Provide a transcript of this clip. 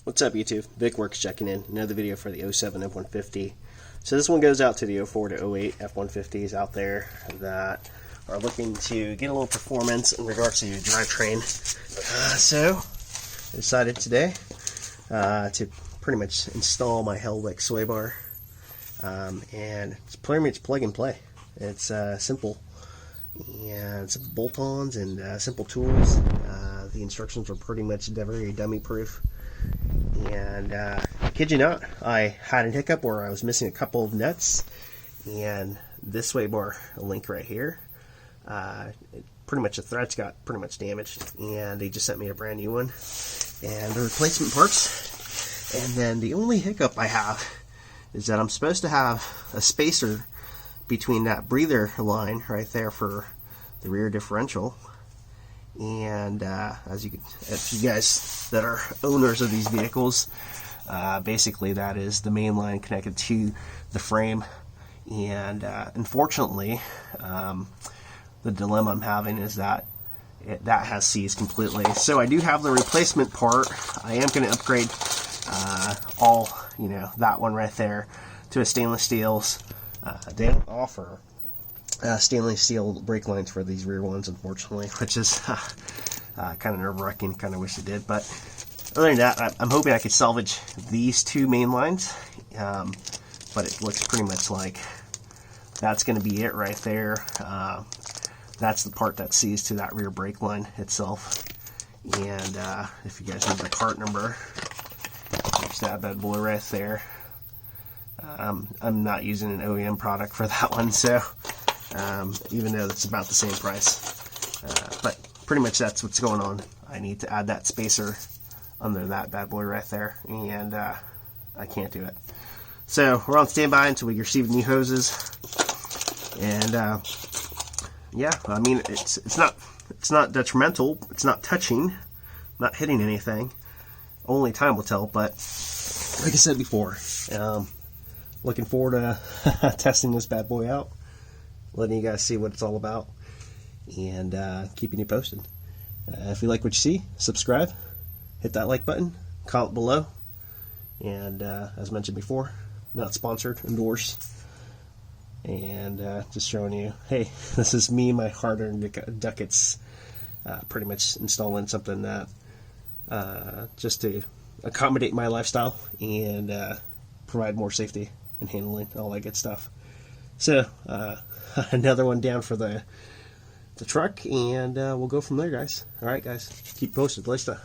What's up, YouTube? Vik-Werks checking in. Another video for the 07 F-150. So this one goes out to the 04 to 08 F-150s out there that are looking to get a little performance in regards to your drivetrain. So I decided today to pretty much install my Hellwig sway bar, and it's pretty much plug and play. It's simple, and simple bolt-ons and simple tools. The instructions are pretty much very dummy proof. And kid you not, I had a hiccup where I was missing a couple of nuts, and this sway bar link right here, pretty much the threads got pretty much damaged, and they just sent me a brand new one and the replacement parts. And then the only hiccup I have is that I'm supposed to have a spacer between that breather line right there for the rear differential. And if you guys that are owners of these vehicles, basically that is the main line connected to the frame. And unfortunately, the dilemma I'm having is that that has seized completely. So I do have the replacement part. I am going to upgrade that one right there to a stainless steels. They don't offer stainless steel brake lines for these rear ones, unfortunately, which is kind of nerve-wracking. Kind of wish it did, but other than that, I'm hoping I could salvage these two main lines. But it looks pretty much like that's going to be it right there. That's the part that sees to that rear brake line itself. And if you guys need the part number, there's that bad boy right there. I'm not using an OEM product for that one, so even though it's about the same price. But pretty much that's what's going on. I need to add that spacer under that bad boy right there, and I can't do it. So we're on standby until we receive new hoses. And yeah, I mean, it's not detrimental. It's not touching, not hitting anything. Only time will tell. But like I said before, looking forward to testing this bad boy out, letting you guys see what it's all about, and keeping you posted. If you like what you see, subscribe, hit that like button, comment below, and as mentioned before, not sponsored, endorsed, and just showing you, hey, this is me, my hard-earned ducats, pretty much installing something that just to accommodate my lifestyle and provide more safety and handling, all that good stuff. So another one down for the truck, and we'll go from there, guys. All right, guys, keep posted. Lista.